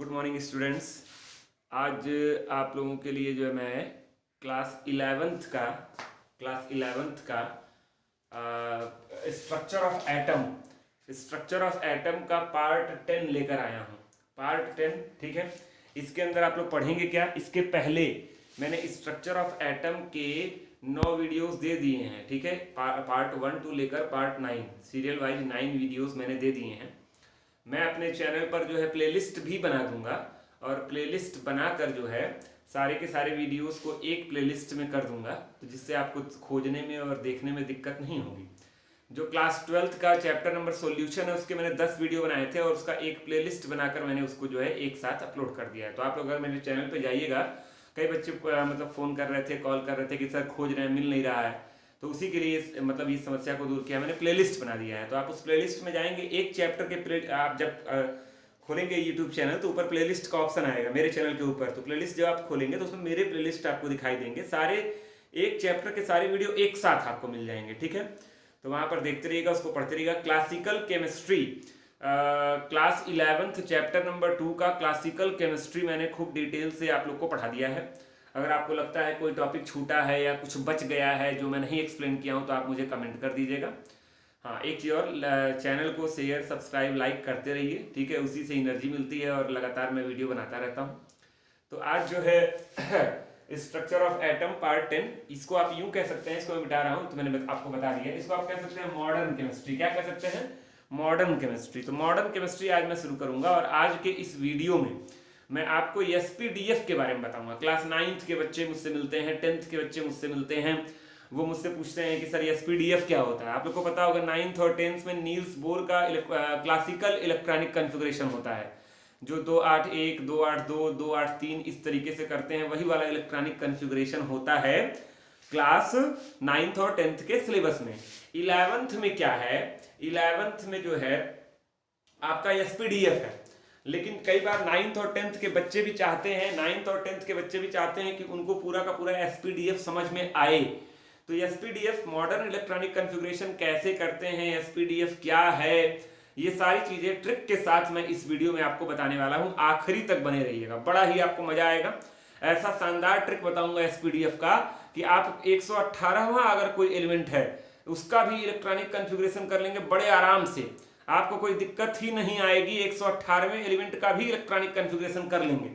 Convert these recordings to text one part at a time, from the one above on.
Good morning students. आज आप लोगों के लिए जो है मैं क्लास इलेवेंथ का स्ट्रक्चर ऑफ एटम का पार्ट 10 लेकर आया हूँ। पार्ट 10, ठीक है। इसके अंदर आप लोग पढ़ेंगे क्या? इसके पहले मैंने स्ट्रक्चर ऑफ एटम के 9 वीडियोस दे दिए हैं, ठीक है। पार्ट 1 टू लेकर पार्ट 9 सीरियल वाइज 9 वीडियोस मैंने दे दिए हैं। मैं अपने चैनल पर जो है प्लेलिस्ट भी बना दूंगा और प्लेलिस्ट बनाकर जो है सारे के सारे वीडियोस को एक प्लेलिस्ट में कर दूंगा, तो जिससे आपको खोजने में और देखने में दिक्कत नहीं होगी। जो क्लास 12th का चैप्टर नंबर सॉल्यूशन है उसके मैंने 10 वीडियो बनाए थे और उसका एक प्लेलिस्ट बनाकर मैंने उसको जो है एक साथ अपलोड कर दिया है। तो आप लोग अगर मेरे चैनल पर जाइएगा, कई बच्चे मतलब फ़ोन कर रहे थे, कॉल कर रहे थे कि सर खोज रहे हैं, मिल नहीं रहा है, तो उसी के लिए मतलब इस समस्या को दूर किया, मैंने प्लेलिस्ट बना दिया है। तो आप उस प्लेलिस्ट में जाएंगे, एक चैप्टर के आप जब खोलेंगे यूट्यूब चैनल तो ऊपर प्लेलिस्ट का ऑप्शन आएगा मेरे चैनल के ऊपर। तो प्लेलिस्ट जब आप खोलेंगे तो उसमें मेरे प्लेलिस्ट आपको दिखाई देंगे, सारे एक चैप्टर के सारे वीडियो एक साथ आपको मिल जाएंगे, ठीक है। तो वहां पर देखते रहिएगा, उसको पढ़ते रहिएगा। Classical chemistry class 11th chapter number 2 का क्लासिकल केमिस्ट्री मैंने खूब डिटेल से आप लोग को पढ़ा दिया है। अगर आपको लगता है कोई टॉपिक छूटा है या कुछ बच गया है जो मैं नहीं एक्सप्लेन किया हूँ तो आप मुझे कमेंट कर दीजिएगा। हाँ, एक चीज़ और, चैनल को शेयर सब्सक्राइब लाइक करते रहिए, ठीक है। उसी से एनर्जी मिलती है और लगातार मैं वीडियो बनाता रहता हूँ। तो आज जो है स्ट्रक्चर ऑफ एटम पार्ट 10, इसको आप यूं कह सकते हैं, इसको मैं मिटा रहा हूँ तो मैंने आपको बता दिया। इसको आप कह सकते हैं मॉडर्न केमिस्ट्री। क्या कह सकते हैं? Modern chemistry. तो मॉडर्न केमिस्ट्री आज मैं शुरू करूंगा और आज के इस वीडियो में मैं आपको एसपीडीएफ के बारे में बताऊंगा। क्लास 9th के बच्चे मुझसे मिलते हैं, 10th के बच्चे मुझसे मिलते हैं, वो मुझसे पूछते हैं कि सर एसपीडीएफ क्या होता है। आप लोग को पता होगा 9th और 10th में नील्स बोर का क्लासिकल इलेक्ट्रॉनिक कॉन्फ़िगरेशन होता है, जो 281, 282, 283 इस तरीके से करते हैं, वही वाला इलेक्ट्रॉनिक कॉन्फ़िगरेशन होता है क्लास 9th और 10th के सिलेबस में। 11th में क्या है? 11th में जो है आपका एसपीडीएफ है, लेकिन कई बार 9th और 10th के बच्चे भी चाहते हैं, 9th और 10th के बच्चे भी चाहते हैं कि उनको पूरा का पूरा एसपीडीएफ समझ में आए। तो एसपीडीएफ मॉडर्न इलेक्ट्रॉनिक कॉन्फ़िगरेशन कैसे करते हैं, एसपीडीएफ क्या है, ये सारी चीजें ट्रिक के साथ मैं इस वीडियो में आपको बताने वाला हूं। आखिरी तक बने रहिएगा, बड़ा ही आपको मजा आएगा। ऐसा शानदार ट्रिक बताऊंगा एसपीडीएफ का कि आप 118वां अगर कोई एलिमेंट है उसका भी इलेक्ट्रॉनिक कॉन्फ़िगरेशन कर लेंगे बड़े आराम से, आपको कोई दिक्कत ही नहीं आएगी। 118वें एलिमेंट का भी इलेक्ट्रॉनिक कॉन्फ़िगरेशन कर लेंगे,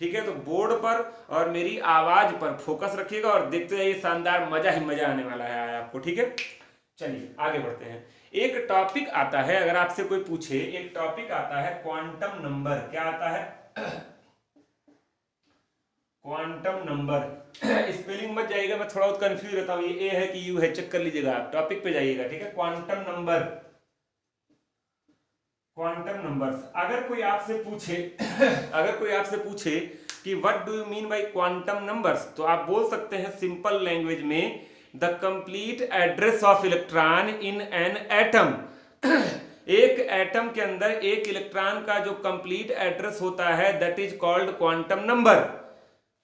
ठीक है। तो बोर्ड पर और मेरी आवाज पर फोकस रखिएगा और देखते जाइए, शानदार मजा ही मजा आने वाला है आपको, ठीक है। चलिए आगे बढ़ते हैं। एक टॉपिक आता है, अगर आपसे कोई पूछे, एक टॉपिक आता है क्वांटम नंबर। क्या आता है? Quantum number. स्पेलिंग मत जाइएगा, मैं थोड़ा बहुत कंफ्यूज रहता हूं, ये ए है कि यू है, चेक कर लीजिएगा आप। टॉपिक पे जाइएगा, ठीक है। Quantum number, quantum numbers. अगर कोई आपसे पूछे कि what do you mean by quantum numbers, तो आप बोल सकते हैं सिंपल लैंग्वेज में, the complete address of electron in an atom. एक एटम के अंदर एक इलेक्ट्रॉन का जो कंप्लीट एड्रेस होता है, that is called quantum number.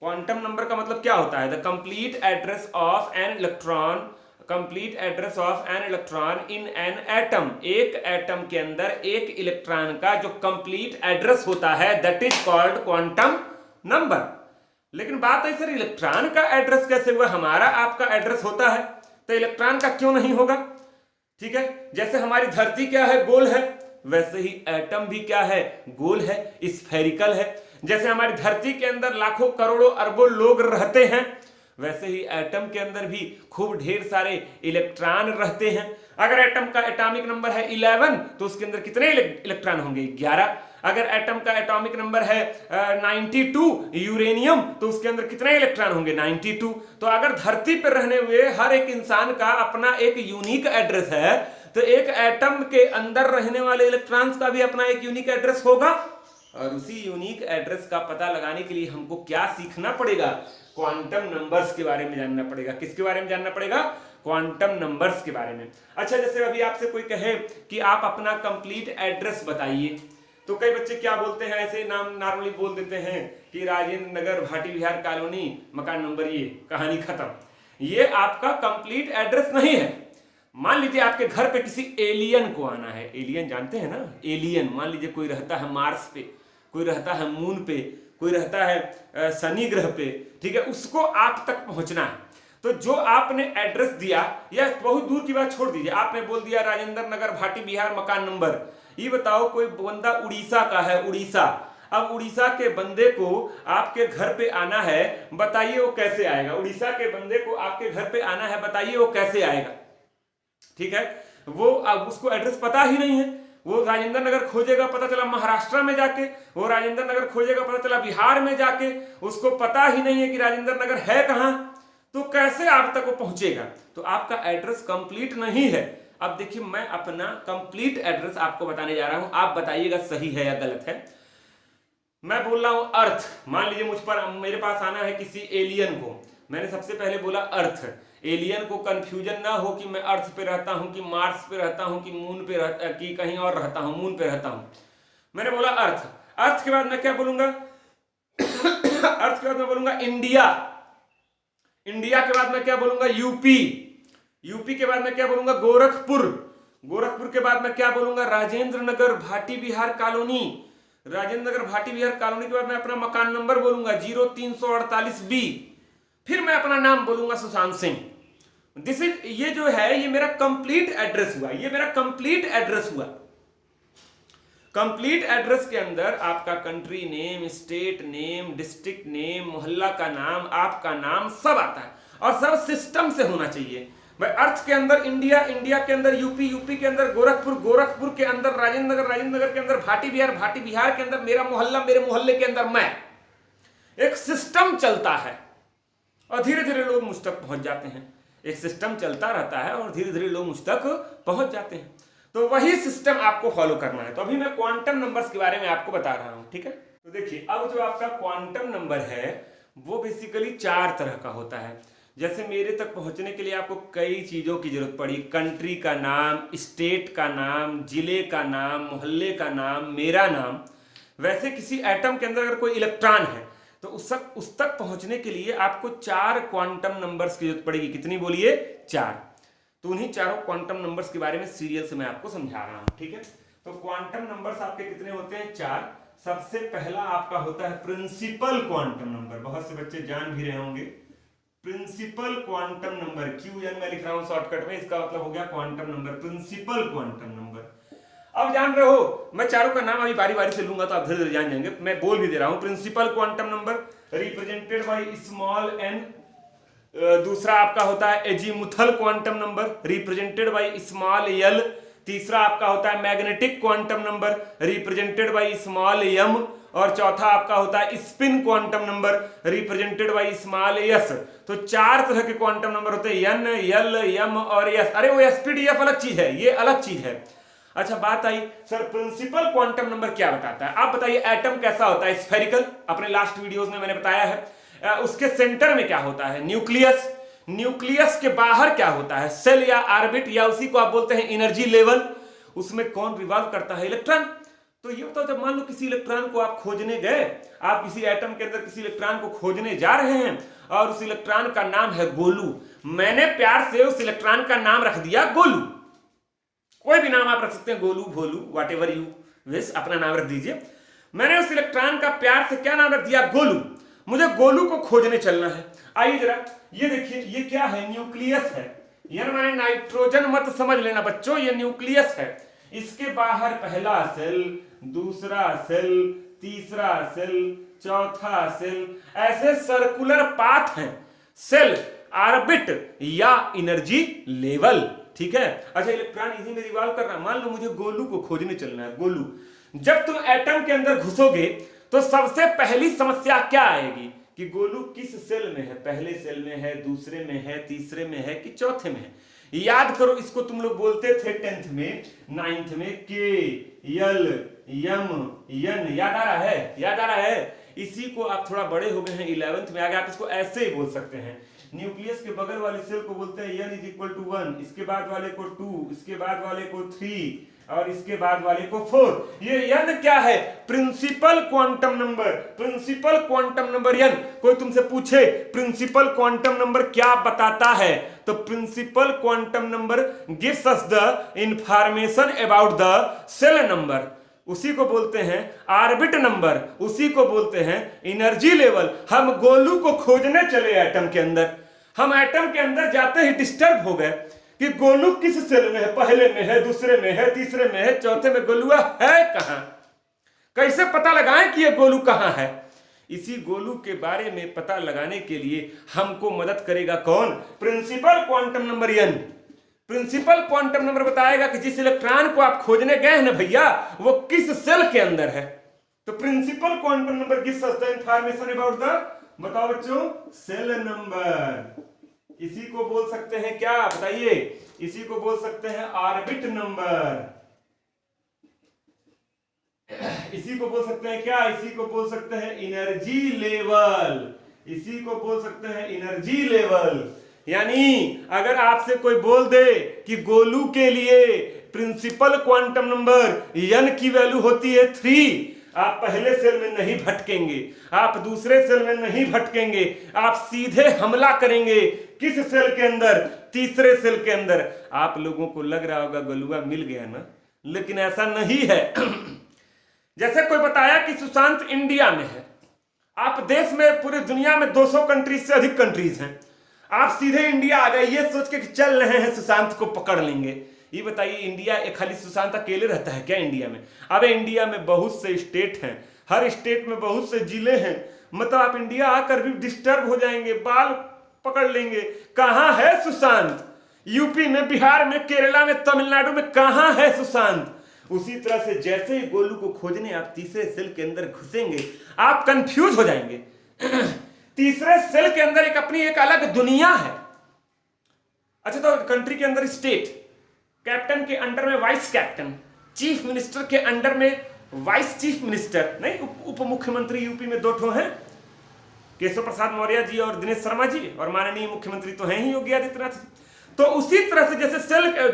Quantum number का मतलब क्या होता है? The complete address of an electron, complete address of an electron in an atom. एक एटम के अंदर एक इलेक्ट्रॉन का जो कंप्लीट एड्रेस होता है, that is called quantum number. लेकिन बात है सर इलेक्ट्रॉन का एड्रेस कैसे हुआ? हमारा आपका एड्रेस होता है तो इलेक्ट्रॉन का क्यों नहीं होगा? ठीक है, जैसे हमारी धरती क्या है? गोल है, वैसे ही एटम भी क्या है? गोल है, स्फेरिकल है। जैसे हमारी धरती के अंदर लाखों करोड़ों अरबों लोग रहते हैं, वैसे ही एटम के अंदर भी खूब ढेर सारे इलेक्ट्रॉन रहते हैं। अगर एटम का एटॉमिक नंबर है 11 तो उसके अंदर कितने इलेक्ट्रॉन होंगे? 11। अगर एटम का एटॉमिक नंबर है 92 यूरेनियम, तो उसके अंदर कितने इलेक्ट्रॉन होंगे? 92। तो अगर धरती पर रहने हुए हर एक इंसान का अपना एक यूनिक एड्रेस है, तो एक एटम के अंदर रहने वाले इलेक्ट्रॉन्स का भी अपना एक यूनिक एड्रेस होगा। और उसी यूनिक एड्रेस का पता लगाने के लिए हमको क्या सीखना पड़ेगा? क्वांटम नंबर्स के बारे में जानना पड़ेगा। किसके बारे में जानना पड़ेगा? क्वांटम नंबर्स के बारे में। अच्छा, जैसे अभी आपसे कोई कहे कि आप अपना कंप्लीट एड्रेस बताइए, तो कई बच्चे क्या बोलते हैं, ऐसे नाम नॉर्मली बोल देते हैं कि राजेंद्र नगर, भाटी विहार कॉलोनी, मकान नंबर ये, कहानी खत्म। ये आपका कंप्लीट एड्रेस नहीं है। मान लीजिए आपके घर पे किसी एलियन को आना है। एलियन जानते हैं ना? एलियन, मान लीजिए कोई रहता है मार्स पे, कोई रहता है मून पे, कोई रहता है शनि ग्रह पे, ठीक है, उसको आप तक पहुंचना है। तो जो आपने एड्रेस दिया, या बहुत दूर की बात छोड़ दीजिए, आपने बोल दिया राजेंद्र नगर भाटी बिहार मकान नंबर, ये बताओ कोई बंदा उड़ीसा का है, उड़ीसा, अब उड़ीसा के बंदे को आपके घर पे आना है, बताइए वो कैसे आएगा? उड़ीसा के बंदे को आपके घर पे आना है, बताइए वो कैसे आएगा? ठीक है, वो अब उसको एड्रेस पता ही नहीं है, वो राजेंद्र नगर खोजेगा, पता चला महाराष्ट्र में जाके, वो राजेंद्र नगर खोजेगा, पता चला बिहार में जाके, उसको पता ही नहीं है कि राजेंद्र नगर है कहां, तो कैसे आप तक वो पहुंचेगा? तो आपका एड्रेस कंप्लीट नहीं है। अब देखिए, मैं अपना कंप्लीट एड्रेस आपको बताने जा रहा हूं, आप बताइएगा सही है या गलत है। मैं बोल रहा हूं अर्थ, मान लीजिए मुझ पर, मेरे पास आना है किसी एलियन को, मैंने सबसे पहले बोला अर्थ, एलियन को कंफ्यूजन ना हो कि मैं अर्थ पे रहता हूं कि मार्स पे रहता हूं कि मून पे रहता कि कहीं और रहता हूं, मून पे रहता हूं। मैंने बोला अर्थ, अर्थ के बाद मैं क्या बोलूंगा? अर्थ के बाद मैं बोलूंगा इंडिया, इंडिया के बाद मैं क्या बोलूंगा? यूपी, यूपी के बाद मैं क्या बोलूंगा? गोरखपुर, गोरखपुर के बाद मैं क्या बोलूंगा? राजेंद्र नगर भाटी बिहार कॉलोनी, राजेंद्र नगर भाटी बिहार कॉलोनी के बाद मैं अपना मकान नंबर बोलूंगा 0348B, फिर मैं अपना नाम बोलूंगा सुशांत सिंह। दिस इज, ये जो है ये मेरा कंप्लीट एड्रेस हुआ, ये मेरा कंप्लीट एड्रेस हुआ। कंप्लीट एड्रेस के अंदर आपका country name, state name, district name, मोहल्ला का नाम, आपका नाम सब आता है, और सब सिस्टम से होना चाहिए। भाई अर्थ के अंदर इंडिया, इंडिया के अंदर यूपी, यूपी के अंदर गोरखपुर, गोरखपुर के अंदर राजेंद्र नगर, राजेंद्र नगर के अंदर भाटी बिहार, भाटी बिहार के अंदर मेरा मोहल्ला, मेरे मोहल्ले के अंदर मैं। एक सिस्टम चलता है और धीरे धीरे लोग मुझ तक पहुंच जाते हैं। एक सिस्टम चलता रहता है और धीरे धीरे लोग मुझ तक पहुंच जाते हैं। तो वही सिस्टम आपको फॉलो करना है। तो अभी मैं क्वांटम नंबर्स के बारे में आपको बता रहा हूं, ठीक है। तो देखिए, अब जो आपका क्वांटम नंबर है वो बेसिकली 4 तरह का होता है। जैसे मेरे तक पहुंचने के लिए आपको कई चीजों की जरूरत पड़ी, कंट्री का नाम, स्टेट का नाम, जिले का नाम, मोहल्ले का नाम, मेरा नाम। वैसे किसी एटम के अंदर अगर कोई इलेक्ट्रॉन है तो उस तक पहुंचने के लिए आपको 4 क्वांटम नंबर्स की जरूरत पड़ेगी। कितनी बोलिए? 4। तो उन्हीं चारों क्वांटम नंबर्स के बारे में सीरियल से मैं आपको समझा रहा हूं, ठीक है। तो क्वांटम नंबर्स आपके कितने होते हैं? 4। सबसे पहला आपका होता है प्रिंसिपल क्वांटम नंबर, बहुत से बच्चे जान भी रहे होंगे। प्रिंसिपल क्वांटम नंबर, QN मैं लिख रहा हूं शॉर्टकट में, इसका मतलब हो गया quantum number, principal quantum number. अब जान रहे हो, मैं चारों का नाम अभी बारी बारी से लूंगा तो आप धीरे धीरे जान जाएंगे। मैं बोल भी दे रहा हूं। Principal quantum number represented by small n। दूसरा आपका होता है azimuthal quantum number represented by small l। तीसरा आपका होता है magnetic quantum number represented by small m। और चौथा आपका होता है spin quantum number represented by small s। तो 4 तरह के क्वांटम नंबर होते हैं, n, l, m और s। अरे वो sp/df अलग चीज है, ये अलग चीज है। अच्छा, बात आई सर प्रिंसिपल क्वांटम नंबर क्या बताता है? आप बताइए, एटम कैसा होता है? स्फेरिकल, अपने लास्ट वीडियोस में मैंने बताया है। उसके सेंटर में क्या होता है? न्यूक्लियस। न्यूक्लियस के बाहर क्या होता है? सेल या ऑर्बिट, या उसी को आप बोलते हैं एनर्जी लेवल। उसमें कौन रिवॉल्व करता है? इलेक्ट्रॉन। तो ये बताओ, जब मान लो किसी इलेक्ट्रॉन को आप खोजने गए, आप किसी एटम के अंदर किसी इलेक्ट्रॉन को खोजने जा रहे हैं और उस इलेक्ट्रॉन का नाम है गोलू। मैंने प्यार से उस इलेक्ट्रॉन का नाम रख दिया गोलू। कोई भी नाम आप रख सकते हैं, गोलू, भोलू, वॉट एवर यू विश, अपना नाम रख दीजिए। मैंने उस इलेक्ट्रॉन का प्यार से क्या नाम रख दिया? गोलू। मुझे गोलू को खोजने चलना है। आइए जरा ये देखिए, ये क्या है? न्यूक्लियस है। यार मैंने नाइट्रोजन मत समझ लेना बच्चों, ये न्यूक्लियस है। इसके बाहर पहला सेल, दूसरा सेल, तीसरा सेल, चौथा सेल, ऐसे सर्कुलर पाथ हैं। सेल, ऑर्बिट या एनर्जी लेवल, ठीक है। अच्छा, इलेक्ट्रॉन इसी में रिवॉल्व कर रहा है। मान लो मुझे गोलू को खोजने चलना है। गोलू, जब तुम एटम के अंदर घुसोगे तो सबसे पहली समस्या क्या आएगी कि गोलू किस सेल में है? पहले सेल में है, दूसरे में है, तीसरे में है कि चौथे में है? याद करो, इसको तुम लोग बोलते थे 10th में, 9th में, K, L, M, N। याद आ रहा है? याद आ रहा है? इसी को आप थोड़ा बड़े हो गए हैं, 11th में आ गए, आप इसको ऐसे ही बोल सकते हैं। न्यूक्लियस के बगल वाले सेल को बोलते हैं n = 1, इसके बाद वाले को 2, इसके बाद वाले को 3 और इसके बाद वाले को 4। ये n क्या है? Principal quantum number. Principal quantum number n। कोई तुमसे पूछे प्रिंसिपल क्वांटम नंबर क्या बताता है, तो principal quantum number gives us the information about the shell number. उसी को बोलते हैं ऑर्बिट नंबर, उसी को बोलते हैं एनर्जी लेवल। हम गोलू को खोजने चले एटम के अंदर, हम एटम के अंदर जाते ही डिस्टर्ब हो गए कि गोलू किस सेल में है, पहले में है, दूसरे में है, तीसरे में है, चौथे में गोलुआ है कहां, कैसे पता लगाएं कि ये गोलू कहां है। इसी गोलू के बारे में पता लगाने के लिए हमको मदद करेगा कौन, principal quantum number n। Principal quantum number बताएगा कि जिस इलेक्ट्रॉन को आप खोजने गए हैं ना भैया, वो किस सेल के अंदर है। तो principal quantum number gives us the information about the, बताओ बच्चों, सेल नंबर। इसी को बोल सकते हैं क्या, बताइए, इसी को बोल सकते हैं ऑर्बिट नंबर। इसी को बोल सकते हैं क्या, इसी को बोल सकते हैं एनर्जी लेवल, इसी को बोल सकते हैं एनर्जी लेवल। यानी अगर आपसे कोई बोल दे कि गोलू के लिए प्रिंसिपल क्वांटम नंबर n की वैल्यू होती है 3, आप पहले सेल में नहीं भटकेंगे, आप दूसरे सेल में नहीं भटकेंगे, आप सीधे हमला करेंगे किस सेल के अंदर, तीसरे सेल के अंदर। आप लोगों को लग रहा होगा गोलुआ मिल गया ना, लेकिन ऐसा नहीं है। जैसे कोई बताया कि सुशांत इंडिया में है, आप देश में पूरी दुनिया में 200 कंट्रीज से अधिक कंट्रीज हैं, आप सीधे इंडिया आ गए ये सोच के कि चल रहे हैं सुशांत को पकड़ लेंगे। ये बताइए, इंडिया खाली सुशांत अकेले रहता है क्या इंडिया में? अब इंडिया में बहुत से स्टेट हैं, हर स्टेट में बहुत से जिले हैं, मतलब आप इंडिया आकर भी डिस्टर्ब हो जाएंगे, बाल पकड़ लेंगे। कहां है सुशांत? यूपी में, बिहार में, केरला में, तमिलनाडु में कहां है सुशांत? उसी तरह से जैसे ही गोलू को खोजने आप तीसरे सेल के अंदर घुसेंगे, आप कंफ्यूज हो जाएंगे। तीसरे सेल के अंदर एक अपनी एक अलग दुनिया है। अच्छा, तो कंट्री के अंदर स्टेट, कैप्टन के अंडर में वाइस कैप्टन, चीफ मिनिस्टर के अंडर में वाइस चीफ मिनिस्टर, नहीं उप मुख्यमंत्री यूपी में 2 ठो हैं, केशव प्रसाद मौर्य जी और दिनेश शर्मा जी, और माननीय मुख्यमंत्री तो हैं ही योगी आदित्यनाथ। तो उसी तरह से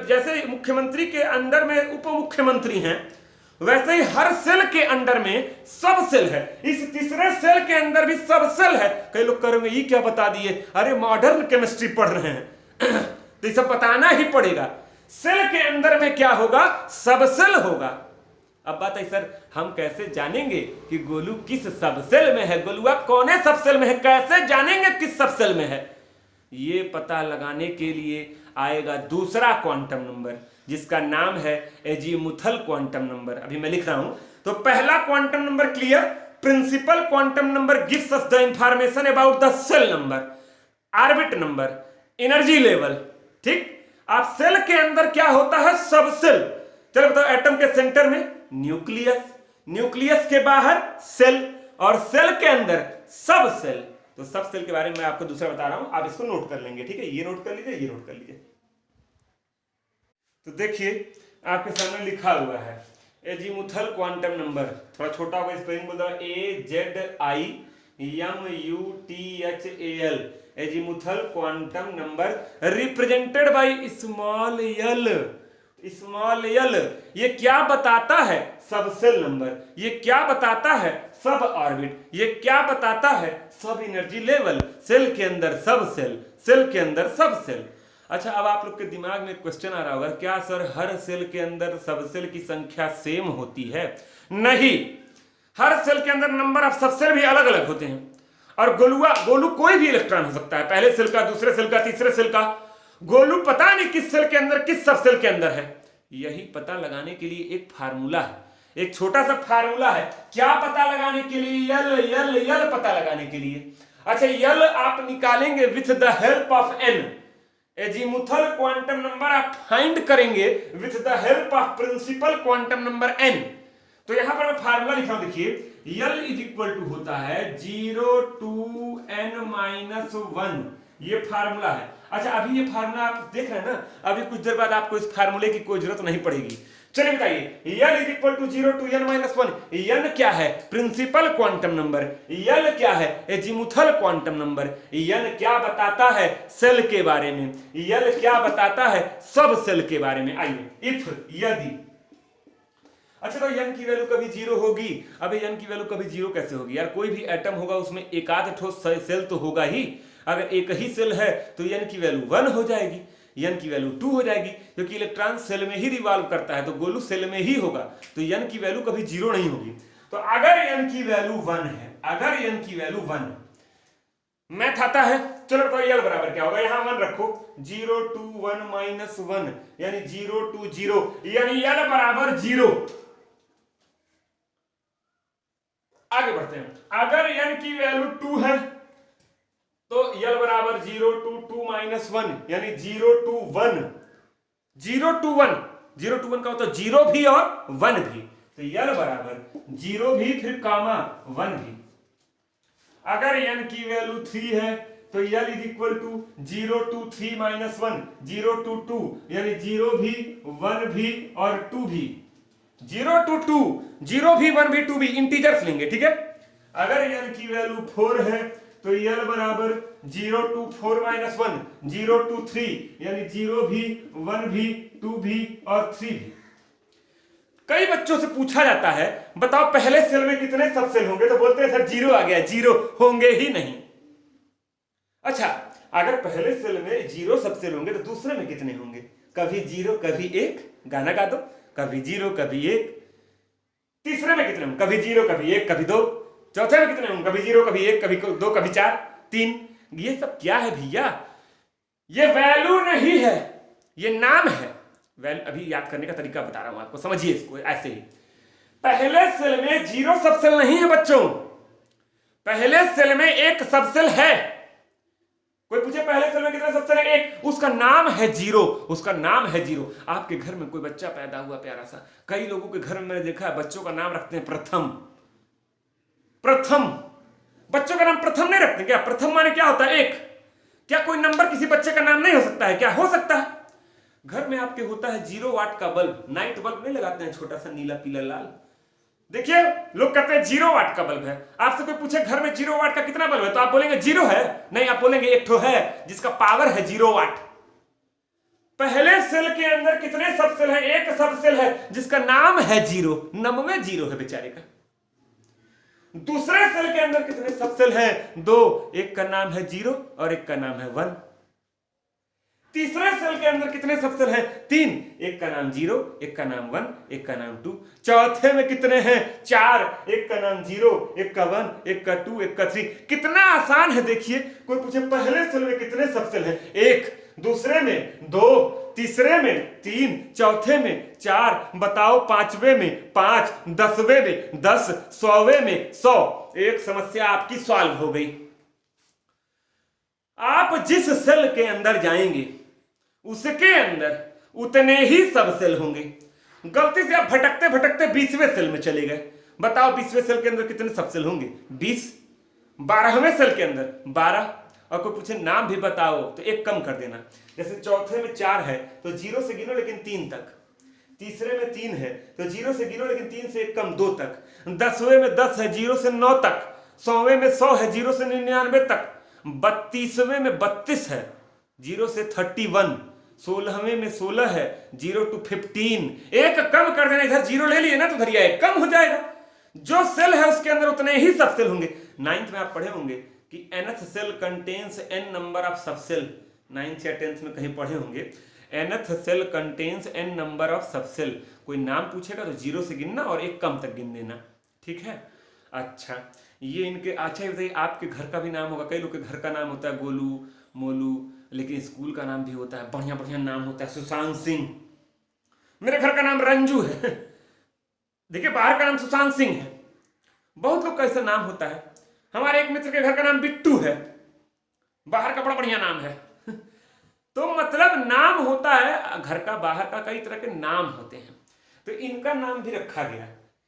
जैसे मुख्यमंत्री के अंडर में उप मुख्यमंत्री हैं, वैसे ही हर सेल के अंडर में सब सेल है। इस तीसरे सेल के अंदर भी सब सेल है। कई लोग करेंगे ये क्या बता दिए, अरे मॉडर्न केमिस्ट्री पढ़ रहे हैं तो ये सब बताना ही पड़ेगा। सेल के अंदर में क्या होगा, सब सेल होगा। अब बात है सर, हम कैसे जानेंगे कि गोलू किस सब सेल में है, गोलुआ कौन सब सेल में है, कैसे जानेंगे किस सब सेल में है? ये पता लगाने के लिए आएगा दूसरा क्वांटम नंबर, जिसका नाम है एजीमुथल क्वांटम नंबर। अभी मैं लिख रहा हूं। तो पहला quantum number clear, principal quantum number gives us the information about the shell number, orbit number, energy level. ठीक, आप सेल के अंदर क्या होता है, सब सेल। चलो बताओ, एटम के सेंटर में न्यूक्लियस, न्यूक्लियस के बाहर सेल, और सेल के अंदर सब सेल। तो सब सेल के बारे में मैं आपको दूसरा बता रहा हूं, आप इसको नोट कर लेंगे। ठीक है, ये नोट कर लीजिए, ये नोट कर लीजिए। तो देखिए आपके सामने लिखा हुआ है एजीमुथल क्वांटम नंबर, थोड़ा छोटा होगा, स्पेलिंग बोल रहा AZIMUTHAL, azimuthal quantum number represented by small L. Small L ये क्या बताता है, सब सेल नंबर। ये क्या बताता है, सब ऑर्बिट। ये क्या बताता है, सब एनर्जी लेवल। सेल के अंदर सब सेल, सेल के अंदर सब सेल। अच्छा, अब आप लोग के दिमाग में क्वेश्चन आ रहा होगा, क्या सर हर सेल के अंदर सब सेल की संख्या सेम होती है? नहीं, हर सेल के अंदर नंबर ऑफ सब सेल भी अलग अलग होते हैं। और गोलू कोई भी इलेक्ट्रॉन हो सकता है, पहले सेल का, दूसरे सेल का, तीसरे सेल का। गोलू पता नहीं किस सेल के अंदर, किस सब सेल के अंदर है। यही पता लगाने के लिए एक फार्मूला है, एक छोटा सा फार्मूला है। क्या पता लगाने के लिए? यल पता लगाने के लिए। अच्छा, यल आप निकालेंगे with the help of n। Azimuthal quantum number आप फाइंड करेंगे with the help of principal quantum number n। तो यहां पर मैं फार्मूला लिखा हूं, देखिए यल इज इक्वल टू होता है 0 to n-1, ये फार्मूला है। अच्छा, अभी ये फार्मूला आप देख रहे हैं ना, अभी कुछ देर बाद आपको इस फार्मूले की कोई जरूरत नहीं पड़ेगी। चलिए बताइए, l is equal to 0 to n-1। n क्या है? Principal quantum number. यल क्या है? Azimuthal quantum number. n क्या बताता है? सेल के बारे में। यल क्या बताता है? सब सेल के बारे में। आइए, इफ, यदि। अच्छा, तो n की वैल्यू कभी 0 होगी। अभी n की वैल्यू कभी 0 कैसे होगी यार? कोई भी एटम होगा उसमें एक आध ठोस सेल तो होगा ही। अगर एक ही सेल है तो n की वैल्यू 1 हो जाएगी। n की वैल्यू 2 हो जाएगी, क्योंकि इलेक्ट्रॉन सेल में ही रिवॉल्व करता है, तो गोलू सेल में ही होगा, तो n की वैल्यू कभी 0 नहीं होगी। तो अगर n की वैल्यू 1 है, अगर n की वैल्यू 1 मैथ आता है, चलो बताओ यल बराबर क्या होगा, यहां 1 रखो, 0 2 1 माइनस 1 यानी 0 2 0, यानी यल बराबर 0। आगे बढ़ते हैं, अगर n की वैल्यू 2 है तो यल बराबर 0 2 2 माइनस 1 यानी 0 2 1, 0 2 1, 0 2 1 का होता है 0 भी और 1 भी, तो यल बराबर 0 भी फिर कामा 1 भी। अगर n की वैल्यू 3 है तो l is equal to 0 2 3 minus 1, 0 2 2 यानी 0 भी 1 भी और 2 भी, 0 2 2, 0 भी 1 भी 2 भी, इंटीजर्स लेंगे, ठीक है। अगर n की वैल्यू 4 है तो यल बराबर 0 2 4 माइनस 1, 0 2 3 यानी 0 भी 1 भी 2 भी और 3 भी। कई बच्चों से पूछा जाता है बताओ पहले सेल में कितने सब सेल होंगे, तो बोलते हैं सर 0 आ गया, 0 होंगे ही नहीं। अच्छा, अगर पहले सेल में 0 सब सेल होंगे तो दूसरे में कितने होंगे, कभी 0 कभी 1, गाना गा दो, कभी 0 कभी 1। तीसरे में कितने होंगे, कभी 0 कभी 1 कभी 2। चौथे में कितने होंगे, कभी 0 कभी 1 कभी 2 कभी 4 3। ये सब क्या है भैया, ये वैल्यू नहीं है, ये नाम है। अभी याद करने का तरीका बता रहा हूं आपको, समझिए इसको ऐसे ही। पहले सेल में 0 सबसेल नहीं है बच्चों, पहले सेल में एक सबसेल है। कोई पूछे पहले सेल में कितने सबसेल है, एक, उसका नाम है 0, उसका नाम है 0। आपके घर में कोई बच्चा पैदा हुआ प्यारा सा, कई लोगों के घर में मैंने देखा है बच्चों का नाम रखते हैं प्रथम। प्रथम, बच्चों का नाम प्रथम नहीं रखते क्या, प्रथम माने क्या होता है, एक। क्या कोई नंबर किसी बच्चे का नाम नहीं हो सकता है, क्या हो सकता है। घर में आपके होता है 0 वाट का बल्ब, नाइट बल्ब नहीं लगाते हैं, छोटा सा नीला पीला लाल, देखिए लोग कहते हैं 0 वाट का बल्ब है। आपसे कोई पूछे घर में 0 वाट का कितना बल्ब है, तो आप बोलेंगे 0 है, नहीं, आप बोलेंगे एक ठो है जिसका पावर है 0 वाट। पहले सेल के अंदर कितने सब सेल है, एक सब सेल है जिसका नाम है 0, नम में 0 है बेचारे का। दूसरे सेल के अंदर कितने सब सेल हैं, 2, एक का नाम है 0 और एक का नाम है 1। तीसरे सेल के अंदर कितने सब सेल हैं, 3, एक का नाम 0, एक का नाम 1, एक का नाम 2। चौथे में कितने हैं, 4, एक का नाम 0, एक का 1, एक का 2, एक का 3। कितना आसान है देखिए। कोई पूछे पहले सेल में कितने सब सेल हैं, 1, दूसरे में 2, तीसरे में 3, चौथे में 4, बताओ पांचवे में 5, 10वें में 10, 100वें में 100। एक समस्या आपकी सॉल्व हो गई। आप जिस सेल के अंदर जाएंगे उसके अंदर उतने ही सब सेल होंगे। गलती से आप भटकते भटकते 20वें सेल में चले गए, बताओ 20वें सेल के अंदर कितने सब सेल होंगे, 20। 12वें सेल के अंदर 12, और कोई पूछे नाम भी बताओ तो एक कम कर देना। जैसे चौथे में 4 है तो 0 से गिनो लेकिन 3 तक, तीसरे में 3 है तो 0 से गिनो लेकिन 3 से एक कम 2 तक, 10वें में 10 है 0 से 9 तक, 100वें में 100 है 0 से 99 तक, 32वें में 32 है 0 से 31, 16वें में 16 है 0 to 15। एक कम कर देना, इधर 0 ले लिए ना तो उधर एक कम हो जाएगा। जो सेल है उसके अंदर उतने ही सब सेल होंगे। 9th में आप पढ़े होंगे कि nth shell contains n number of subshell, 9th या 10th में कहीं पढ़े होंगे, nth shell contains n number of subshell. कोई नाम पूछेगा तो 0 से गिनना और एक कम तक गिन देना, ठीक है। अच्छा, ये इनके, अच्छा ये बताइए आपके घर का भी नाम होगा, कई लोग के घर का नाम होता है गोलू, मोलू, लेकिन स्कूल का नाम भी होता है, बढ़िया बढ़िया नाम होता है, सुशांत सिंह। मेरे घर का नाम रंजू है, देखिए बाहर का नाम सुशांत सिंह है। बहुत लोग का ऐसा नाम होता है। हमारे एक मित्र के घर का नाम बिट्टू है, बाहर का बड़ा बढ़िया नाम है। तो मतलब नाम होता है घर का, बाहर का, कई तरह के नाम होते हैं। तो इनका नाम भी रखा गया,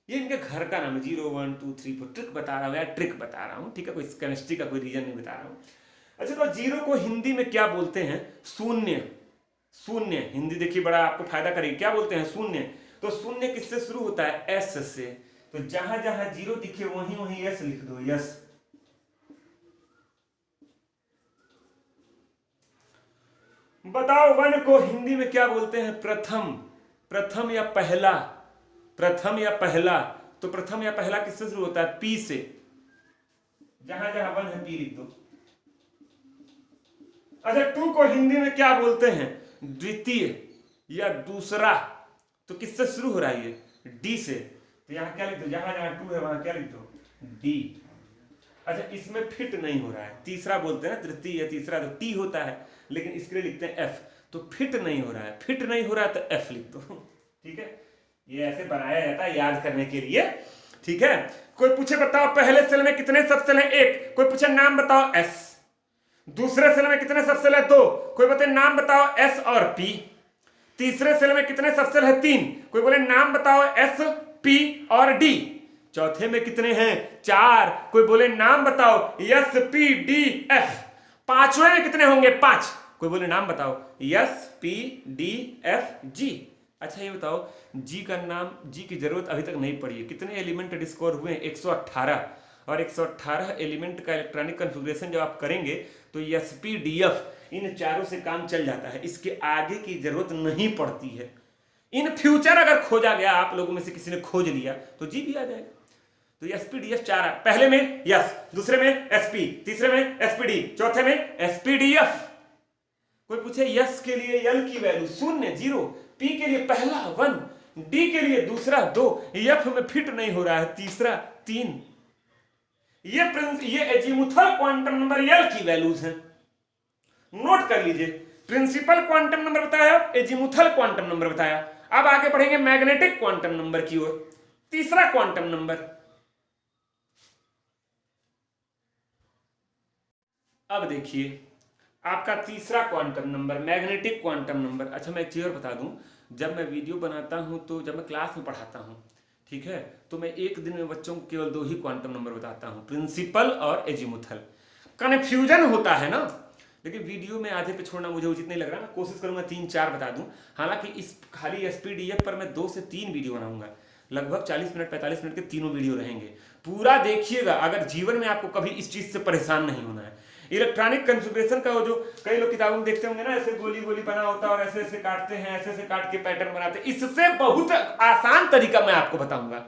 ये इनके घर का नाम है। 0 1 2 3 4 ट्रिक बता रहा हूँ यार, ट्रिक बता रहा हूँ, ठीक है, कोई केमिस्ट्री का कोई रीजन नहीं बता रहा हूँ। अच्छा, तो 0 को हिंदी में क्या बोलते हैं, शून्य। शून्य हिंदी देखिए बड़ा आपको फायदा करेगी, क्या बोलते हैं, शून्य। तो शून्य किससे शुरू होता है, एस से। तो जहां जहां 0 दिखे वहीं वहीं एस लिख दो, यस। बताओ 1 को हिंदी में क्या बोलते हैं, प्रथम। प्रथम या पहला, प्रथम या पहला। तो प्रथम या पहला किससे शुरू होता है, पी से। जहां जहां 1 है पी लिख दो। अच्छा, 2 को हिंदी में क्या बोलते हैं, द्वितीय या दूसरा, तो किससे शुरू हो रहा है ये? डी से। तो यहाँ क्या लिख दो, जहां जहां 2 है वहां क्या लिख दो? डी। अच्छा, इसमें फिट नहीं हो रहा है, तीसरा बोलते हैं ना, तृतीय या तीसरा तो टी होता है, लेकिन इसके लिए लिखते हैं एफ। तो फिट नहीं हो रहा है, फिट नहीं हो रहा है तो एफ लिख दो। ठीक है, ये ऐसे बनाया जाता है याद करने के लिए। ठीक है, कोई पूछे बताओ पहले सेल में कितने सब सेल हैं? 1। कोई पूछे नाम बताओ एस। दूसरे सेल में कितने सब सेल है? 2। कोई बताए नाम बताओ एस और पी। तीसरे सेल में कितने सब सेल है? 3। कोई बोले नाम बताओ एस, पी और डी। चौथे में कितने हैं? 4। कोई बोले नाम बताओ एस, पी, डी, एफ। पांचवें में कितने होंगे? 5। कोई बोले नाम बताओ एस, पी, डी, एफ, जी। अच्छा ये बताओ, जी का नाम, जी की जरूरत अभी तक नहीं पड़ी है। कितने एलिमेंट डिस्कवर हुए हैं? 118। और 118 एलिमेंट का इलेक्ट्रॉनिक कॉन्फ़िगरेशन जब आप करेंगे तो एसपीडीएफ इन चारों से काम चल जाता है, इसके आगे की जरूरत नहीं पड़ती है। इन फ्यूचर अगर खोजा गया, आप लोगों में से किसी ने खोज लिया तो जी भी आ जाएगा। तो एसपीडीएफ 4 है, पहले में यस, दूसरे में एसपी, तीसरे में एसपीडी, चौथे में एसपीडीएफ। कोई पूछे यस के लिए एल की वैल्यू 0 0, पी के लिए पहला 1, डी के लिए दूसरा 2, एफ में फिट नहीं हो रहा है तीसरा 3। ये एजीमुथल क्वांटम नंबर एल की वैल्यूज हैं, नोट कर लीजिए। प्रिंसिपल क्वांटम नंबर बताया, एजीमुथल क्वांटम नंबर बताया। अब आगे बढ़ेंगे मैग्नेटिक क्वांटम नंबर की ओर। तीसरा क्वांटम नंबर, अब देखिए आपका तीसरा quantum number magnetic quantum number. अच्छा मैं एक चीज और बता दूं, जब मैं वीडियो बनाता हूं तो जब मैं क्लास में पढ़ाता हूं, ठीक है, तो मैं एक दिन में बच्चों को केवल 2 ही क्वांटम नंबर बताता हूं, प्रिंसिपल और एजीमुथल। कन्फ्यूजन होता है ना, लेकिन वीडियो में आधे पे छोड़ना मुझे उचित नहीं लग रहा। मैं कोशिश करूंगा 3-4 बता दूं। हालांकि इस खाली एसपीडीएफ पर मैं 2 से 3 वीडियो बनाऊंगा, लगभग 40 मिनट 45 मिनट के तीनों वीडियो रहेंगे। पूरा देखिएगा, अगर जीवन में आपको कभी इस चीज से परेशान नहीं होना है। इलेक्ट्रॉनिक कॉन्फ़िगरेशन का वो जो कई लोग किताबों में देखते होंगे ना, ऐसे गोली गोली बना होता है और ऐसे ऐसे काटते हैं, ऐसे ऐसे काट के पैटर्न बनाते हैं, इससे बहुत आसान तरीका मैं आपको बताऊंगा।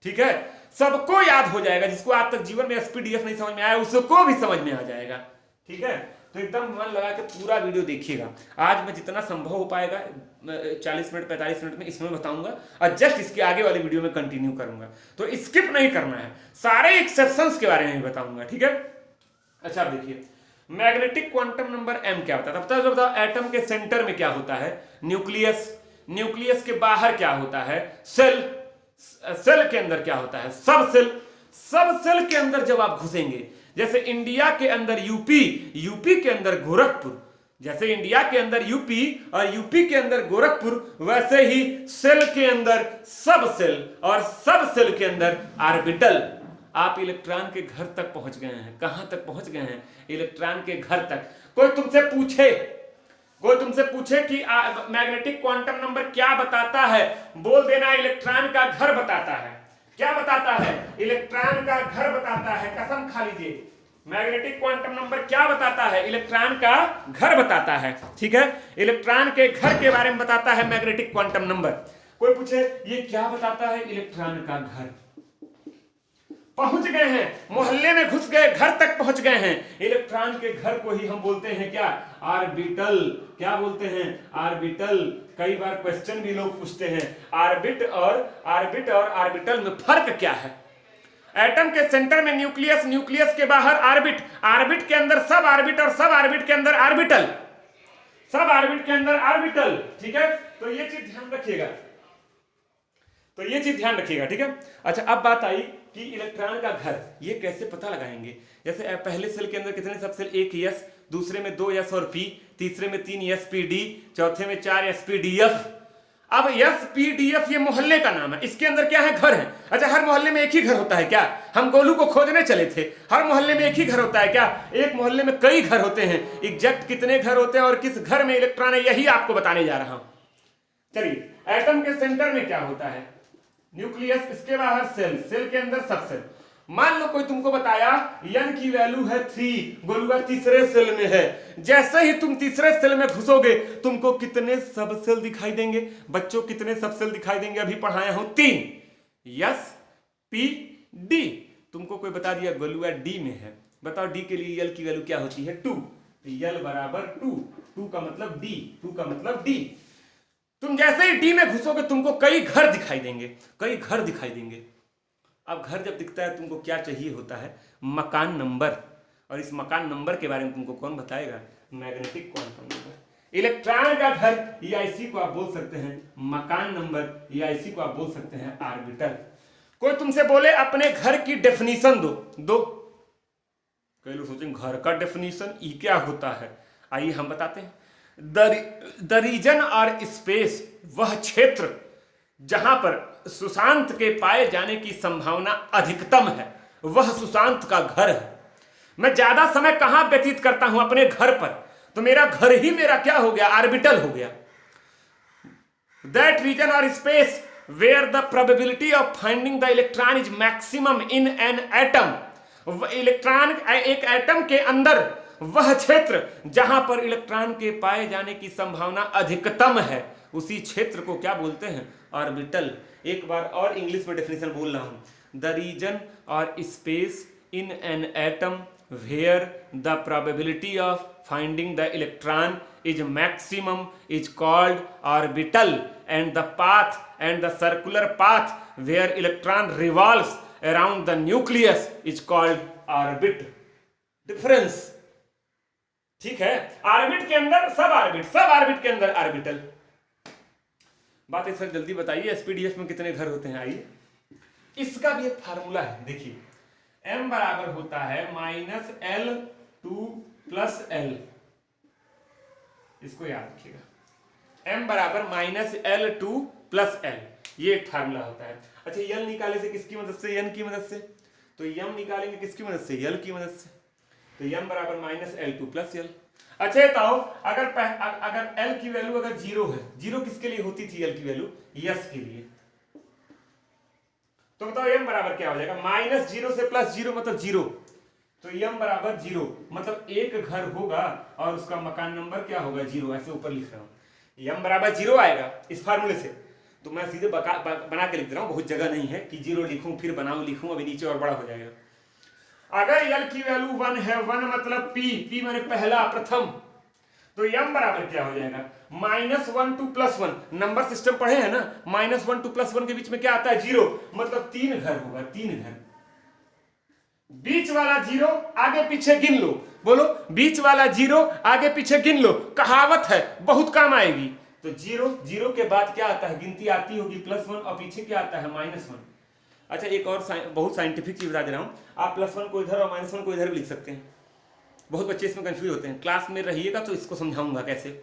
ठीक है, सबको याद हो जाएगा। जिसको आज तक जीवन में एसपीडीएफ नहीं समझ में आया उसको भी समझ में आ जाएगा। ठीक है, तो एकदम मन लगा के पूरा वीडियो देखिएगा। आज मैं जितना संभव हो पाएगा 40 मिनट 45 मिनट में इसमें बताऊंगा, और जस्ट इसके आगे वाले वीडियो में कंटिन्यू करूंगा। तो स्किप नहीं करना है, सारे एक्सेप्शंस के बारे में बताऊंगा। ठीक है, अच्छा आप देखिए मैग्नेटिक क्वांटम नंबर m क्या होता है? तब बताओ एटम के सेंटर में क्या होता है? न्यूक्लियस। न्यूक्लियस के बाहर क्या होता है? सेल। सेल के अंदर क्या होता है? सब सेल। सब सेल के अंदर जब आप घुसेंगे, जैसे इंडिया के अंदर यूपी, यूपी के अंदर गोरखपुर, जैसे इंडिया के अंदर यूपी और यूपी के अंदर गोरखपुर, वैसे ही सेल के अंदर सब सेल और सब सेल के अंदर ऑर्बिटल। आप इलेक्ट्रॉन के घर तक पहुंच गए हैं। कहां तक पहुंच गए हैं? इलेक्ट्रॉन के घर तक। कोई तुमसे पूछे कि मैग्नेटिक क्वांटम नंबर क्या बताता है, बोल देना इलेक्ट्रॉन का घर बताता है। क्या बताता है? इलेक्ट्रॉन का घर बताता है। कसम खा लीजिए, मैग्नेटिक क्वांटम नंबर क्या बताता है? इलेक्ट्रॉन का घर बताता है। ठीक है, इलेक्ट्रॉन के घर के बारे में बताता है मैग्नेटिक क्वांटम नंबर। कोई पूछे ये क्या बताता है? इलेक्ट्रॉन का घर। पहुंच गए हैं, मोहल्ले में घुस गए, घर तक पहुंच गए हैं। इलेक्ट्रॉन के घर को ही हम बोलते हैं क्या? ऑर्बिटल। क्या बोलते हैं? ऑर्बिटल। कई बार क्वेश्चन भी लोग पूछते हैं, ऑर्बिट और ऑर्बिटल में फर्क क्या है? एटम के सेंटर में न्यूक्लियस, न्यूक्लियस के बाहर ऑर्बिट, ऑर्बिट के अंदर सब ऑर्बिट और सब ऑर्बिट के अंदर ऑर्बिटल, सब ऑर्बिट के अंदर ऑर्बिटल। ठीक है, तो ये चीज ध्यान रखिएगा। ठीक है, अच्छा अब बात आई कि इलेक्ट्रॉन का घर ये कैसे पता लगाएंगे। जैसे पहले सेल के अंदर कितने सब सेल? 1 एस, दूसरे में 2 एस और पी, तीसरे में 3 एस पी डी, चौथे में 4 एस पी डी एफ। अब एस पी डी एफ ये मोहल्ले का नाम है, इसके अंदर क्या है? घर है। अच्छा हर मोहल्ले में एक ही घर होता है क्या? हम गोलू को खोजने चले थे, हर मोहल्ले में एक ही घर होता है क्या? एक मोहल्ले में कई घर होते हैं। एग्जैक्ट कितने घर होते हैं और किस घर में इलेक्ट्रॉन है, यही आपको बताने जा रहा हूं। चलिए, एटम के सेंटर में क्या होता है? न्यूक्लियस, इसके बाहर सेल, सेल के अंदर सब सेल। मान लो कोई तुमको बताया n की वैल्यू है 3, गोलुआ तीसरे सेल में है। जैसे ही तुम तीसरे सेल में घुसोगे तुमको कितने सब सेल दिखाई देंगे? बच्चों कितने सब सेल दिखाई देंगे? अभी पढ़ाया हूं 3, यस पी डी। तुमको कोई बता दिया गोलुआ डी में है, बताओ डी के लिए l की वैल्यू क्या होती है? 2। यल बराबर 2, 2 का मतलब डी, 2 का मतलब डी। तुम जैसे ही डी में घुसोगे तुमको कई घर दिखाई देंगे, कई घर दिखाई देंगे। अब घर जब दिखता है तुमको क्या चाहिए होता है, मकान नंबर। और इस मकान नंबर के बारे में तुमको कौन बताएगा, मैग्नेटिक क्वांटम नंबर। इलेक्ट्रॉन का घर, या इसी को आप बोल सकते हैं मकान नंबर, या इसी को आप बोल सकते हैं ऑर्बिटल। कोई तुमसे बोले अपने घर की डेफिनेशन दो, कई लोग सोचेंगे घर का डेफिनेशन ये क्या होता है, आइए हम बताते हैं। द रीजन और स्पेस, वह क्षेत्र जहां पर सुशांत के पाए जाने की संभावना अधिकतम है, वह सुशांत का घर है। मैं ज्यादा समय कहां व्यतीत करता हूं, अपने घर पर, तो मेरा घर ही मेरा क्या हो गया, ऑर्बिटल हो गया। That region or space where the probability of finding the electron is maximum in an atom. Electron एक एटम के अंदर वह क्षेत्र जहां पर इलेक्ट्रॉन के पाए जाने की संभावना अधिकतम है, उसी क्षेत्र को क्या बोलते हैं, ऑर्बिटल। एक बार और इंग्लिश में डेफिनेशन बोल रहा हूं, the region or space in an atom where the probability of finding the electron is maximum is called orbital, and the path and the circular path where electron revolves around the nucleus is called orbit. Difference, ठीक है। Orbit के अंदर सब orbit, सब orbit के अंदर orbital. बात sir जल्दी बताइए, एसपीडीएफ में कितने घर होते हैं, आइए इसका भी एक फार्मूला है, देखिए m बराबर होता है -L2 + L, इसको याद रखिएगा, m बराबर -L2 + L, ये एक फार्मूला होता है। अच्छा यल निकाले से किसकी मदद से, n की मदद से, तो m निकालेंगे किसकी मदद से, यल की मदद से, तो m बराबर -L2 + L। अच्छा बताओ, अगर L की वैल्यू अगर 0 है, 0 किसके लिए होती थी L की वैल्यू, यस के लिए, तो बताओ m बराबर क्या हो जाएगा, -0 से +0 मतलब 0, तो m बराबर 0 मतलब एक घर होगा और उसका मकान नंबर क्या होगा, 0, ऐसे ऊपर लिख रहा हूं, m बराबर 0 आएगा इस फार्मूले से। तो मैं सीधे बना के लिख रहा हूं, बहुत जगह नहीं है कि 0 लिखूं फिर बनाऊं लिखूं, अभी नीचे और बड़ा हो जाएगा। अगर l की वैल्यू 1 है, 1 मतलब p माने पहला, प्रथम, तो m बराबर क्या हो जाएगा, -1 to +1, नंबर सिस्टम पढ़े हैं ना, -1 to +1 के बीच में क्या आता है, 0, मतलब 3 घर होगा, 3 घर। बीच वाला 0 आगे पीछे गिन लो, बोलो बीच वाला 0 आगे पीछे गिन लो, कहावत है बहुत काम आएगी। तो 0 के बाद क्या आता है, गिनती आती होगी +1 और पीछे क्या आता है, -1। अच्छा एक और बहुत साइंटिफिक चीज बता दे रहा हूं, आप +1 को इधर और -1 को इधर भी लिख सकते हैं। बहुत बच्चे इसमें कंफ्यूज होते हैं, क्लास में रहिएगा तो इसको समझाऊंगा कैसे,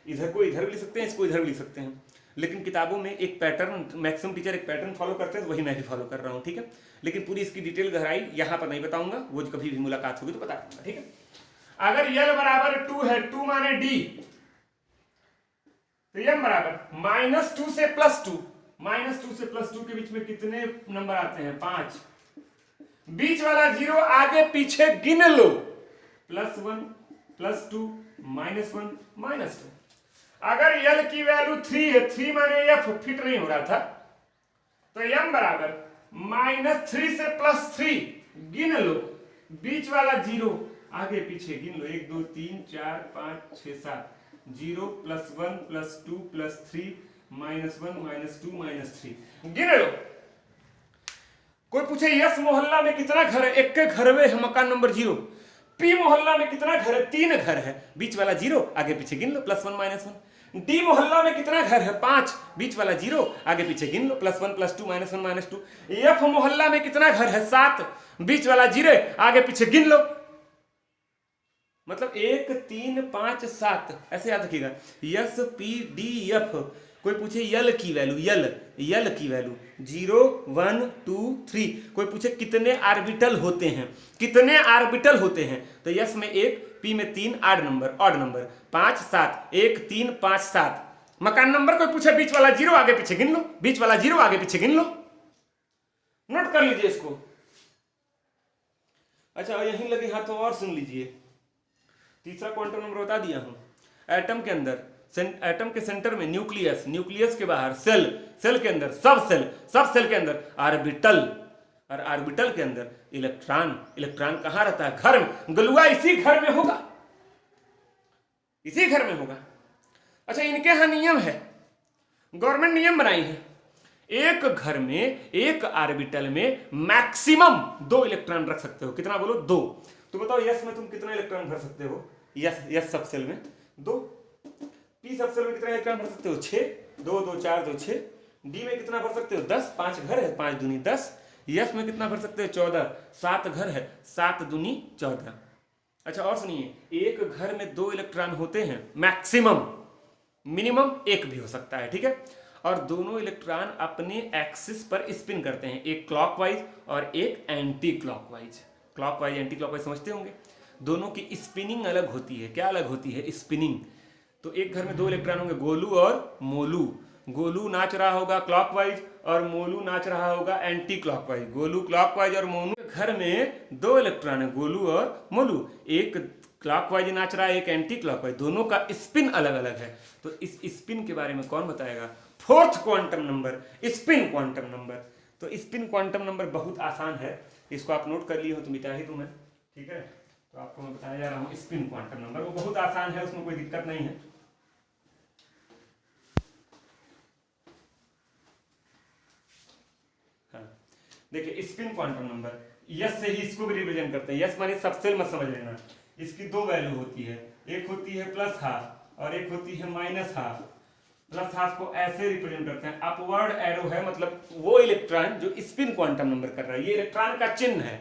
इधर को इधर भी लिख सकते हैं, इसको इधर भी लिख सकते हैं। लेकिन किताबों में एक पैटर्न, मैक्सिमम टीचर एक पैटर्न फॉलो करते हैं, वही मैं भी फॉलो कर रहा हूँ, ठीक है। लेकिन पूरी इसकी डिटेल गहराई यहाँ पर नहीं बताऊंगा, वो कभी भी मुलाकात होगी तो बता दूंगा, ठीक है। अगर l बराबर 2 है, 2 माने d, तो m बराबर -2 से +2, -2 से +2 के बीच में कितने नंबर आते हैं, 5। बीच वाला 0 आगे पीछे गिन लो, +1 +2 -1 -2। अगर l की वैल्यू 3 है, 3 माने f फिट नहीं हो रहा था, तो m बराबर -3 से +3 गिन लो, बीच वाला 0 आगे पीछे गिन लो, 1 2 3 4 5 6 7, 0 +1 +2 +3 -1 -2 -3 गिन लो। कोई पूछे यस मोहल्ला में कितना घर है, एक के घर में है मकान नंबर 0। पी मोहल्ला में कितना घर है, 3 घर है, बीच वाला 0 आगे पीछे गिन लो, +1 -1। डी मोहल्ला में कितना घर है, 5, बीच वाला 0 आगे पीछे गिन लो, +1 +2 -1 -2। एफ मोहल्ला में कितना घर है, 7, बीच वाला 0 आगे पीछे गिन लो, मतलब 1 3 5 7, ऐसे याद रखिएगा, यस पी डी एफ। कोई पूछे यल की वैल्यू, यल की वैल्यू 0 1 2 3। कोई पूछे कितने ऑर्बिटल होते हैं, कितने ऑर्बिटल होते हैं, तो यस में 1, पी में 3, ऑड नंबर 5 7, 1 3 5 7। मकान नंबर कोई पूछे बीच वाला 0 आगे पीछे गिन लो, बीच वाला 0 आगे पीछे गिन लो, नोट कर लीजिए इसको। अच्छा यहीं लगे हाथ तो और सुन लीजिए, तीसरा क्वांटम नंबर बता दिया हूं। एटम के अंदर, एटम के सेंटर में न्यूक्लियस, न्यूक्लियस के बाहर सेल, सेल के अंदर सब सेल के अंदर ऑर्बिटल, और ऑर्बिटल के अंदर इलेक्ट्रॉन। इलेक्ट्रॉन कहां रहता है, घर में, गलुआ इसी घर में होगा। इसी घर में होगा। अच्छा, इनके यहाँ नियम है, गवर्नमेंट नियम बनाई है, एक घर में एक ऑर्बिटल में मैक्सिमम 2 इलेक्ट्रॉन रख सकते हो। कितना बोलो? 2। तो बताओ यस में तुम कितना इलेक्ट्रॉन भर सकते हो? यस सबसेल में 2। पी सबसेल में कितना इलेक्ट्रॉन भर सकते हो? 6। 2 2 4 2 6। डी में कितना भर सकते हो? 10। 5 घर है, 5 दूनी 10। यस में कितना भर सकते हो? 14। 7 घर है, 7 दूनी 14। अच्छा और सुनिए, एक घर में 2 इलेक्ट्रॉन होते हैं मैक्सिमम, मिनिमम 1 भी हो सकता है, ठीक है। और दोनों इलेक्ट्रॉन अपने एक्सिस पर स्पिन करते हैं, एक क्लॉकवाइज और एक anti clockwise. Clockwise anti clockwise समझते होंगे। दोनों की स्पिनिंग अलग होती है। क्या अलग होती है? स्पिनिंग। तो एक घर में 2 इलेक्ट्रॉन होंगे, गोलू और मोलू। गोलू नाच रहा होगा क्लॉकवाइज और मोलू नाच रहा होगा एंटी क्लॉकवाइज। गोलू क्लॉकवाइज और मोलू। घर में 2 इलेक्ट्रॉन है, गोलू और मोलू, एक क्लॉकवाइज नाच रहा है, एक एंटी क्लॉकवाइज, दोनों का स्पिन अलग अलग है। तो इस स्पिन के बारे में कौन बताएगा? 4th quantum number, spin quantum number. तो स्पिन क्वांटम नंबर बहुत आसान है, इसको आप नोट कर लिए हो तो मिटा ही दूं मैं, ठीक है। तो आपको मैं बताने जा रहा हूं स्पिन क्वांटम नंबर, वो बहुत आसान है, उसमें कोई दिक्कत नहीं है। हाँ, देखिए स्पिन क्वांटम नंबर यस से ही इसको भी रिप्रेजेंट करते हैं। यस माने सबसेल मत समझ लेना, इसकी 2 वैल्यू होती है, एक होती है +½ और एक होती है -½ +½ को ऐसे रिप्रेजेंट करते हैं, अपवर्ड एरो है, मतलब वो इलेक्ट्रॉन जो स्पिन क्वांटम नंबर कर रहा है, ये इलेक्ट्रॉन का चिन्ह है,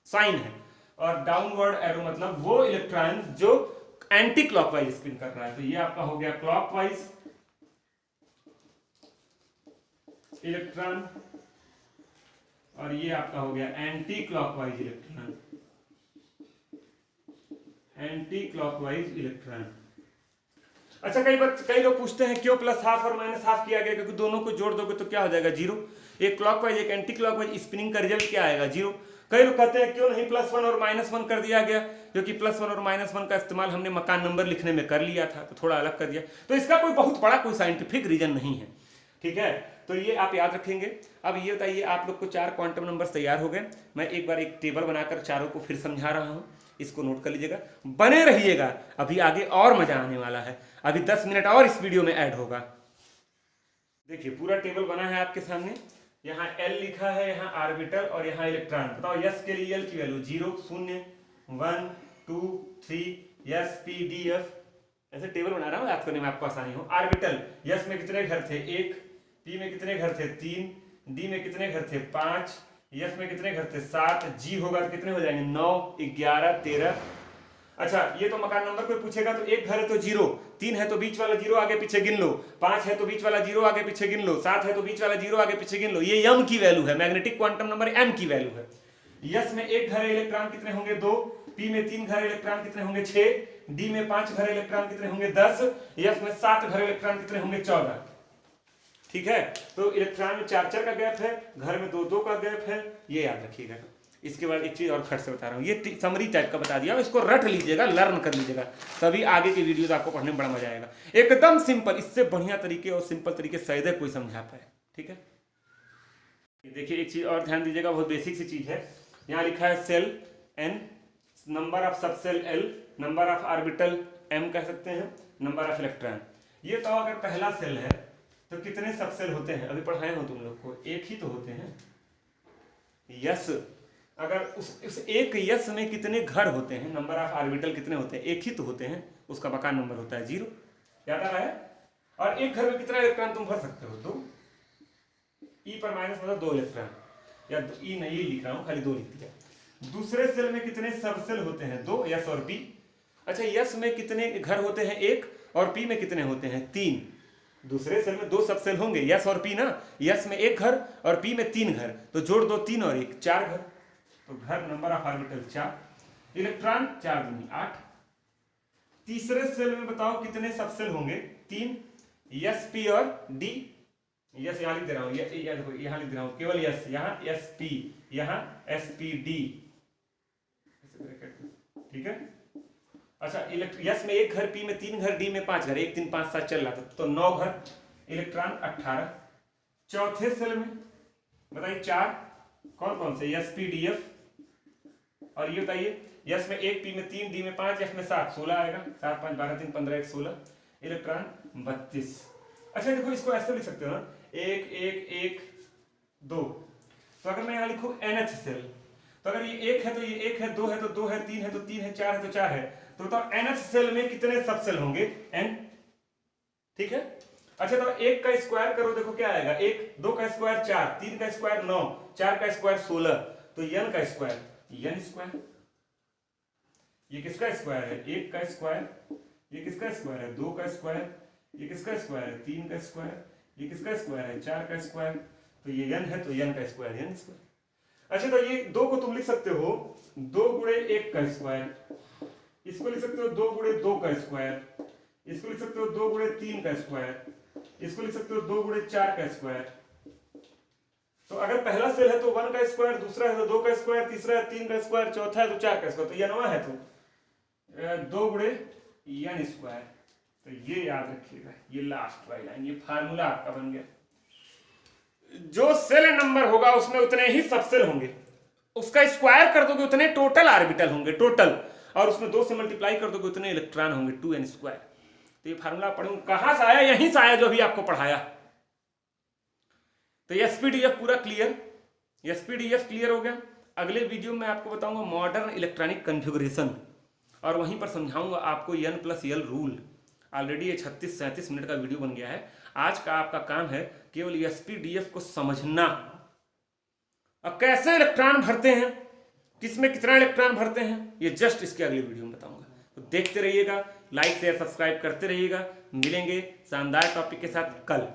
साइन है। और डाउनवर्ड एरो मतलब वो इलेक्ट्रॉन जो एंटी क्लॉकवाइज स्पिन कर रहा है। तो ये आपका हो गया क्लॉकवाइज इलेक्ट्रॉन और ये आपका हो गया anti clockwise electron. Anti clockwise electron. अच्छा, कई लोग पूछते हैं क्यों +½ और -½ किया गया? क्योंकि दोनों को जोड़ दोगे तो क्या हो जाएगा? 0। एक क्लॉकवाइज एक एंटी क्लॉकवाइज स्पिनिंग का रिजल्ट क्या आएगा? 0। कई लोग कहते हैं क्यों नहीं +1 और -1 कर दिया गया? क्योंकि +1 और -1 का इस्तेमाल हमने मकान नंबर लिखने में कर लिया था, तो थोड़ा अलग कर दिया। तो इसका कोई बहुत बड़ा कोई साइंटिफिक रीजन नहीं है, ठीक है। तो ये आप याद रखेंगे। अब ये बताइए, आप लोग को 4 क्वांटम नंबर तैयार हो गए। मैं एक बार एक टेबल बनाकर चारों को फिर समझा रहा हूँ, इसको नोट कर लीजिएगा, बने रहिएगा, अभी आगे और मजा आने वाला है। अभी 10 मिनट और इस वीडियो में ऐड होगा। देखिए पूरा टेबल बना है आपके सामने, यहाँ L लिखा है, यहाँ ऑर्बिटल और यहाँ इलेक्ट्रॉन। बताओ यस के लिए L की value 0, 0, 1, 2, 3, yes P D F. ऐसे टेबल बना रहा हूँ, याद करने में आपको आसानी हो। ऑर्बिटल, यस में कितने घर थे? 1। पी में कितने घर थे? 3। डी में कितने घर थे? 5। यस में कितने घर थे? 7। जी होगा तो कितने हो जाएंगे? 9, 11, 13। अच्छा, ये तो मकान नंबर कोई पूछेगा तो एक घर है तो 0, 3 है तो बीच वाला 0 आगे पीछे गिन लो, 5 है तो बीच वाला 0 आगे पीछे गिन लो, 7 है तो बीच वाला 0 आगे पीछे गिन लो। ये m की वैल्यू है, मैग्नेटिक क्वांटम नंबर m की वैल्यू है। यस में एक घर है, इलेक्ट्रॉन कितने होंगे? 2। पी में 3 घर इलेक्ट्रॉन कितने होंगे? 6। डी में 5 घर इलेक्ट्रॉन कितने होंगे? 10। यस में 7 घर इलेक्ट्रॉन कितने होंगे? 14। ठीक है, तो इलेक्ट्रॉन में 4 4 का गैप है, घर में 2 2 का गैप है, ये याद रखिएगा। इसके बाद एक चीज और खट से बता रहा हूँ, ये समरी टाइप का बता दिया, इसको रट लीजिएगा, लर्न कर लीजिएगा, तभी आगे की वीडियोस आपको पढ़ने में बड़ा मजा आएगा। एकदम सिंपल, इससे बढ़िया तरीके और सिंपल तरीके शायद कोई समझा पाए, ठीक है। देखिए एक चीज और ध्यान दीजिएगा, बहुत बेसिक सी चीज है। यहाँ लिखा है shell n, number of subshell l, number of orbital m कह सकते हैं, नंबर ऑफ इलेक्ट्रॉन। ये तो अगर पहला सेल है तो कितने सबसेल होते हैं? अभी पढ़ाए हो तुम लोग को, एक ही तो होते हैं। यस, अगर उस एक यस में कितने घर होते हैं? नंबर ऑफ ऑर्बिटल कितने होते हैं? एक ही तो होते हैं, उसका मकान नंबर होता है 0। याद आ रहा है? और एक घर में कितना इलेक्ट्रॉन तुम भर सकते हो? 2। ई पर माइनस मतलब 2 इलेक्ट्रॉन, या ई नहीं लिख रहा हूँ, खाली 2 लिख दिया। दूसरे सेल में कितने सबसेल होते हैं? 2, यस और पी। अच्छा, यस में कितने घर होते हैं? 1, और पी में कितने होते हैं? 3। दूसरे सेल में 2 सबसेल होंगे, यस और पी ना। यस में 1 घर और पी में 3 घर, तो जोड़ दो 3 और 1, 4 घर। तो घर नंबर ऑफ ऑर्बिटल 4, इलेक्ट्रॉन 4 दूनी 8। तीसरे सेल में बताओ कितने सबसेल होंगे? 3, यस पी और डी। यस यहाँ लिख दे रहा हूँ, देखो यहाँ लिख दे रहा हूँ, केवल यस, यहाँ एस पी, यहाँ एस पी डी, ठीक है। अच्छा, यस में 1 घर, पी में 3 घर, डी में 5 घर, 1 3 5 7 चल रहा था, तो 9 घर, इलेक्ट्रॉन 18। चौथे सेल में बताइए 4, कौन कौन से? एस पी डी एफ, और ये बताइए यस में 1, पी में 3, डी में 5, एफ में 7, 16 आएगा। 7, 5, 12, 3, 15, 1, 16, इलेक्ट्रॉन 32। अच्छा देखो इसको ऐसे लिख सकते हो ना, 1, 1, 1, 2। तो अगर मैं यहाँ लिखूँ NH सेल, तो अगर ये 1 है तो ये 1 है, 2 है तो 2 है, 3 है तो 3 है, 4 है तो 4 है। तो बताओ NH सेल में कितने सब सेल होंगे? N। ठीक है। अच्छा तो 1 का स्क्वायर करो, देखो क्या आएगा, 1, 2 का स्क्वायर 4, 3 का स्क्वायर 9, 4 का स्क्वायर 16, तो n का स्क्वायर n स्क्वायर। ये किसका स्क्वायर है? 1 का स्क्वायर। ये किसका स्क्वायर है? 2 का स्क्वायर। ये किसका स्क्वायर है? 3 का स्क्वायर। ये किसका स्क्वायर है? 4 का स्क्वायर। तो ये n है तो n का स्क्वायर n स्क्वायर। अच्छा तो ये 2 को तुम लिख सकते हो 2 गुणे 1 का स्क्वायर, इसको लिख सकते हो 2 गुणे 2 का स्क्वायर, इसको लिख सकते हो 2 गुणे 3 का स्क्वायर, इसको लिख सकते हो 2 गुणे 4 का स्क्वायर। तो अगर पहला सेल है तो 1 का स्क्वायर, दूसरा है तो 2 का स्क्वायर, तीसरा है 3 का स्क्वायर, चौथा है तो 4 का स्क्वायर, तो ये नवा है तो 2 गुणे n स्क्वायर। तो ये याद रखिएगा, ये लास्ट वाली लाइन, ये फार्मूला आपका बन गया। जो सेल नंबर होगा उसमें उतने ही सब सेल होंगे, उसका स्क्वायर कर दोगे उतने टोटल ऑर्बिटल होंगे टोटल, और उसमें 2 से मल्टीप्लाई कर दोगे उतने इलेक्ट्रॉन होंगे 2n स्क्वायर। तो ये फार्मूला पढ़ूंगा, कहां से आया? यहीं से आया जो अभी आपको पढ़ाया। तो एसपीडीएफ पूरा क्लियर, एसपीडीएफ क्लियर हो गया। अगले वीडियो में आपको बताऊंगा मॉडर्न इलेक्ट्रॉनिक कॉन्फ़िगरेशन, और वहीं पर समझाऊंगा आपको n+l रूल। ऑलरेडी ये 36-37 मिनट का वीडियो बन गया है। आज का आपका काम है केवल एसपीडीएफ को समझना, और कैसे इलेक्ट्रॉन भरते हैं, किसमें कितना इलेक्ट्रॉन भरते हैं, ये जस्ट इसके अगले वीडियो में बताऊंगा। तो देखते रहिएगा, लाइक शेयर सब्सक्राइब करते रहिएगा। मिलेंगे शानदार टॉपिक के साथ कल।